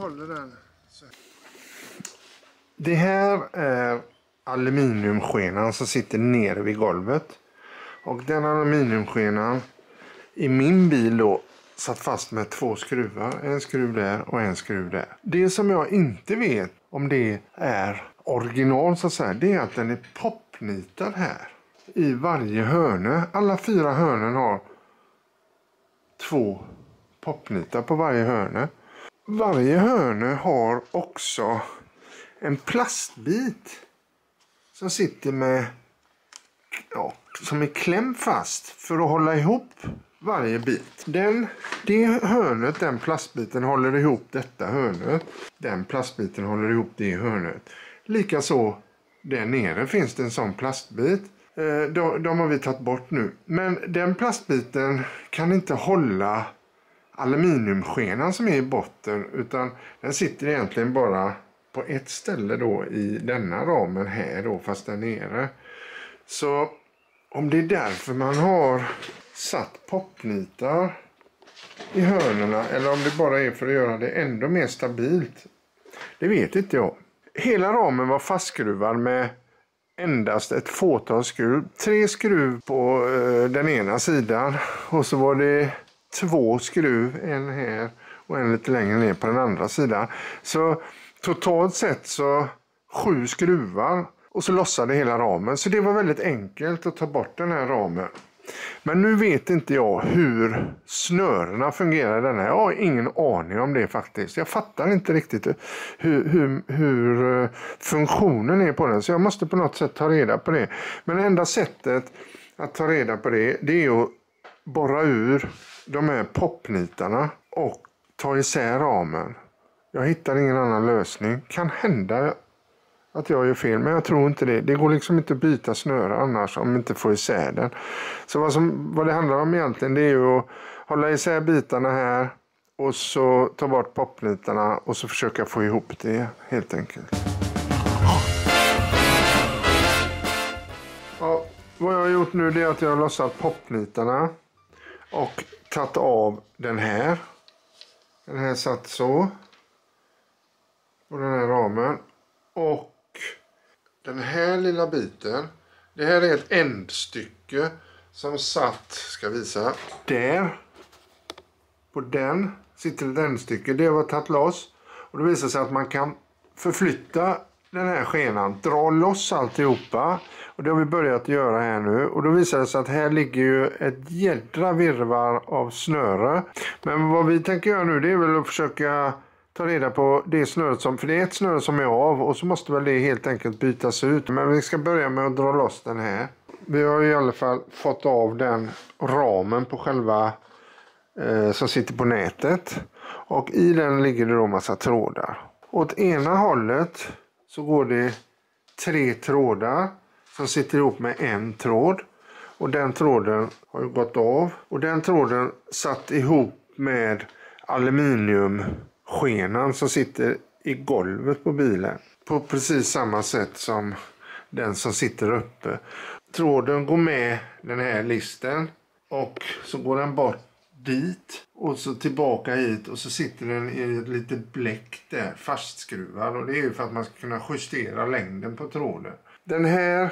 håller den. Så. Det här är aluminiumskenan som sitter nere vid golvet. Och den aluminiumskenan i min bil då satt fast med 2 skruvar. En skruv där och en skruv där. Det som jag inte vet om det är original så att säga, det är att den är popnitad här. I varje hörne. Alla 4 hörnen har 2 popnitar på varje hörne. Varje hörne har också en plastbit som sitter med, som är klämd fast för att hålla ihop varje bit. Det hörnet, den plastbiten håller ihop detta hörnet. Den plastbiten håller ihop det hörnet. Likaså där nere finns det en sån plastbit. De har vi tagit bort nu. Men den plastbiten kan inte hålla aluminiumskenan som är i botten, utan den sitter egentligen bara på ett ställe då i denna ramen här då, fast där nere. Så om det är därför man har satt popnitar i hörnerna eller om det bara är för att göra det ändå mer stabilt, det vet inte jag. Hela ramen var fastskruvad med endast ett fåtal skruv. 3 skruv på den ena sidan och så var det 2 skruv, en här och en lite längre ner på den andra sidan. Så totalt sett så 7 skruvar och så lossade hela ramen. Så det var väldigt enkelt att ta bort den här ramen. Men nu vet inte jag hur snörena fungerar i den här. Jag har ingen aning om det faktiskt. Jag fattar inte riktigt hur funktionen är på den. Så jag måste på något sätt ta reda på det. Men enda sättet att ta reda på det är att borra ur de här popnitarna och ta isär ramen. Jag hittar ingen annan lösning. Kan hända att jag gör fel, men jag tror inte det. Det går liksom inte att byta snöre annars om inte får isär den. Så vad det handlar om egentligen, det är ju att hålla isär bitarna här och så ta bort popnitarna och så försöka få ihop det helt enkelt. Ja, vad jag har gjort nu är att jag har lossat popnitarna och tagit av den här. Den här satt så på den här ramen. Och den här lilla biten, det här är ett ändstycke som satt, ska visa, där. På den sitter ett ändstycke, det var tagit loss. Och det visar sig att man kan förflytta den här skenan, dra loss alltihopa. Och det har vi börjat göra här nu. Och då visar det sig att här ligger ju ett jädra virvar av snöre. Men vad vi tänker göra nu, det är väl att försöka ta reda på det snöret som, för det är ett snöre som är av och så måste väl det helt enkelt bytas ut. Men vi ska börja med att dra loss den här. Vi har i alla fall fått av den ramen på själva som sitter på nätet. Och i den ligger det då massa trådar. Åt ena hållet så går det 3 trådar som sitter ihop med en tråd. Och den tråden har ju gått av. Och den tråden satt ihop med aluminiumskenan som sitter i golvet på bilen. På precis samma sätt som den som sitter uppe. Tråden går med den här listen och så går den bort dit och så tillbaka hit och så sitter den i ett litet bläck där fastskruvad, och det är ju för att man ska kunna justera längden på tråden. Den här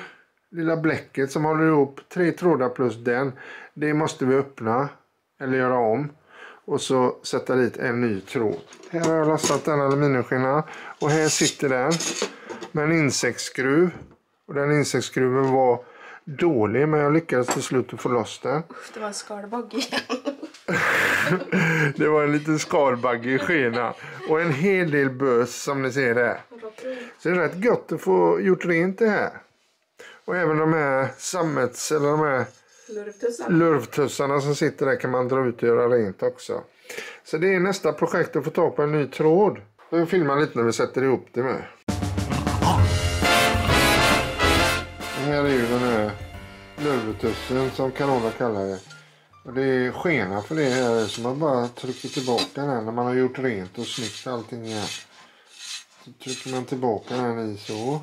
lilla bläcket som håller ihop 3 trådar plus den, det måste vi öppna eller göra om och så sätta dit en ny tråd. Här har jag lossat den aluminiumskenan och här sitter den med en insektsskruv, och den insektsskruven var dålig men jag lyckades till slut att få loss den. Det var en skalbagge igen. Det var en liten skalbagge i skena och en hel del bös som ni ser där. Så det är rätt gott att få gjort rent det här. Och även de här sammets eller de här lurvtussarna som sitter där kan man dra ut och göra rent också. Så det är nästa projekt att få tag på en ny tråd. Vi filmar lite när vi sätter ihop det med. Det här är ju den här lurvtussen som Carola kallar det. Och det är skena för det här som man bara trycker tillbaka den när man har gjort rent och snyggt allting igen. Så trycker man tillbaka den i så.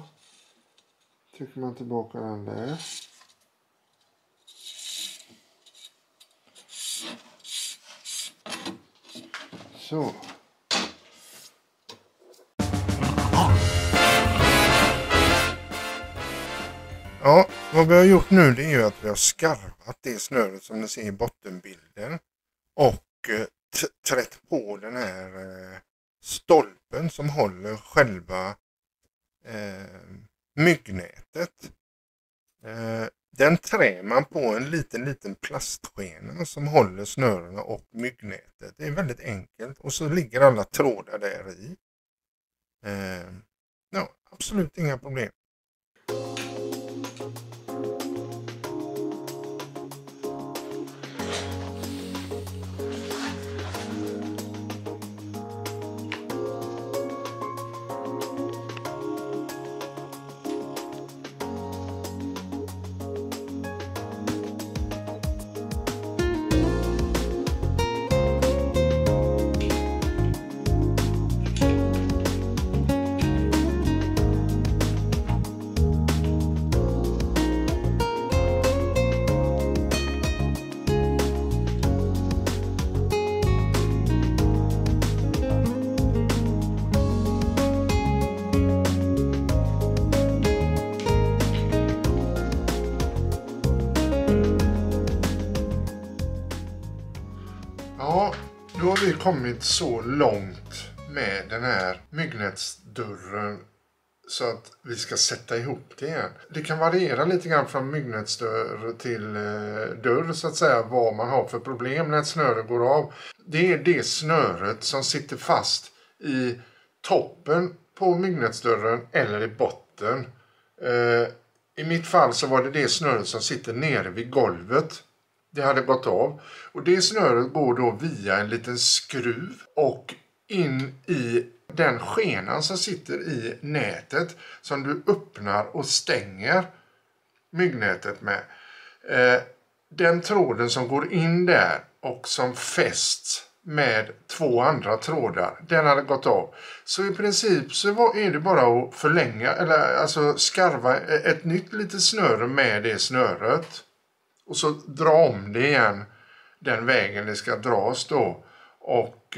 Trycker man tillbaka den där. Så. Ja, vad vi har gjort nu det är ju att vi har skarvat det snöret som ni ser i bottenbilden. Och trätt på den här stolpen som håller själva myggnätet. Den trär man på en liten plastskena som håller snörena och myggnätet. Det är väldigt enkelt och så ligger alla trådar där i. Ja, absolut inga problem. Ja, då har vi kommit så långt med den här myggnätsdörren så att vi ska sätta ihop det igen. Det kan variera lite grann från myggnätsdörr till dörr så att säga vad man har för problem när ett snöre går av. Det är det snöret som sitter fast i toppen på myggnätsdörren eller i botten. I mitt fall så var det snöret som sitter nere vid golvet. Det hade gått av. Och det snöret går då via en liten skruv och in i den skenan som sitter i nätet som du öppnar och stänger myggnätet med. Den tråden som går in där och som fästs med 2 andra trådar, den hade gått av. Så i princip så är det bara att förlänga eller alltså skarva ett nytt litet snöre med det snöret. Och så dra om det igen den vägen det ska dras då. Och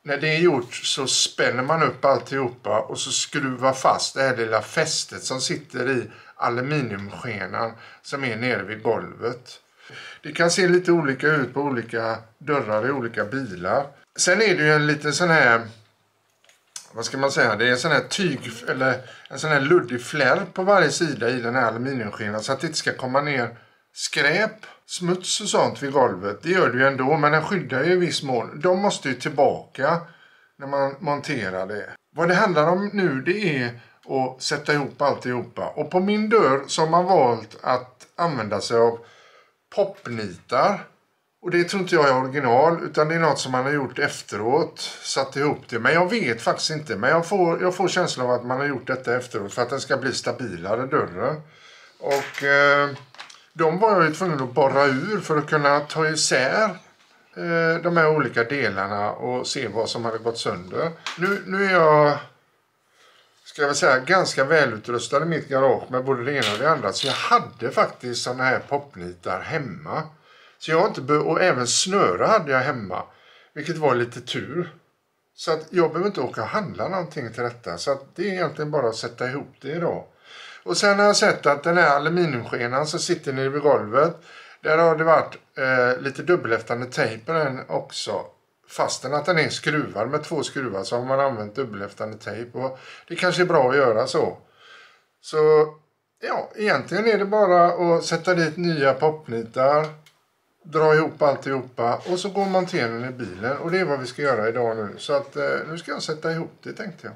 när det är gjort så spänner man upp alltihopa och så skruvar fast det här lilla fästet som sitter i aluminiumskenan som är nere vid golvet. Det kan se lite olika ut på olika dörrar i olika bilar. Sen är det ju en liten sån här, vad ska man säga, det är en sån här tyg eller en sån här luddig flärp på varje sida i den här aluminiumskenan så att det inte ska komma ner skräp, smuts och sånt vid golvet. Det gör det ju ändå, men den skyddar ju i viss mån. De måste ju tillbaka när man monterar det. Vad det handlar om nu det är att sätta ihop alltihopa. Och på min dörr så har man valt att använda sig av popnitar. Och det tror inte jag är original utan det är något som man har gjort efteråt. Satt ihop det. Men jag vet faktiskt inte. Men jag får känslan av att man har gjort detta efteråt för att den ska bli stabilare dörren. Och de var jag ju tvungen att borra ur för att kunna ta isär de här olika delarna och se vad som hade gått sönder. Nu är jag, ska jag väl säga, ganska välutrustad i mitt garage med både det ena och det andra. Så jag hade faktiskt sådana här popnitar hemma. Så jag inte och även snöre hade jag hemma. Vilket var lite tur. Så att jag behöver inte åka och handla någonting till detta. Så att det är egentligen bara att sätta ihop det idag. Och sen har jag sett att den här aluminiumskenan som sitter nere vid golvet. Där har det varit lite dubbelhäftande tejp på den också. Fastän att den är skruvad med 2 skruvar så har man använt dubbelhäftande tejp. Och det kanske är bra att göra så. Så ja, egentligen är det bara att sätta dit nya popnitar. Dra ihop alltihopa och så går monteringen i bilen. Och det är vad vi ska göra idag nu. Så att nu ska jag sätta ihop det tänkte jag.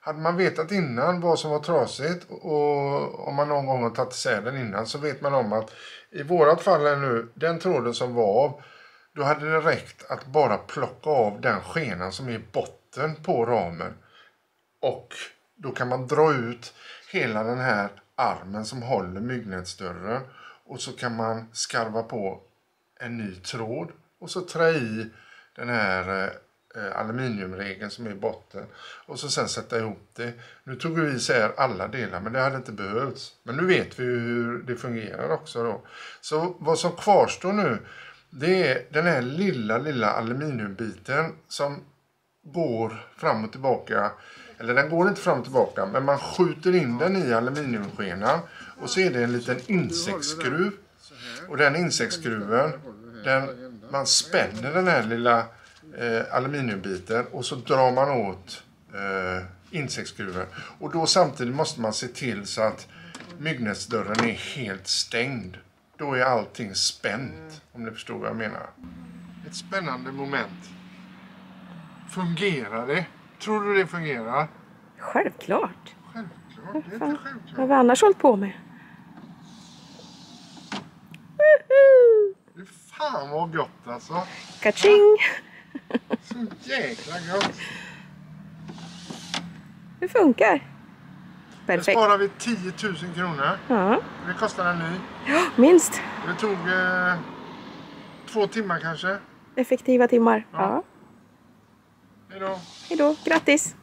Hade man vetat innan vad som var trasigt och om man någon gång har tagit isär den innan så vet man om att i vårat fall är nu den tråden som var av, då hade det räckt att bara plocka av den skenan som är i botten på ramen. Och då kan man dra ut hela den här armen som håller myggnätsdörren och så kan man skarva på en ny tråd och så trä i den här aluminiumregeln som är i botten och så sen sätta ihop det. Nu tog vi isär alla delar men det hade inte behövts. Men nu vet vi hur det fungerar också då. Så vad som kvarstår nu Det är den här lilla aluminiumbiten som går fram och tillbaka. Eller den går inte fram och tillbaka, men man skjuter in den i aluminiumskenan. Och så är det en liten insektsskruv. Och den insektsskruven, man spänner den här lilla aluminiumbiten och så drar man åt insektsskruven. Och då samtidigt måste man se till så att myggnätsdörren är helt stängd. Då är allting spänt, om ni förstår vad jag menar. Ett spännande moment. Fungerar det? Tror du det fungerar? Självklart. Självklart, det är inte självklart. Vad har vi annars hållit på med? Det är fan vad gott alltså. Kaching! Så jäkla gott. Det funkar. Nu Perfekt. sparar vi 10 000 kronor. Ja. Det kostar en ny. Ja, minst. Det tog 2 timmar kanske. Effektiva timmar. Ja. Ja. Hej då. Hej då. Grattis.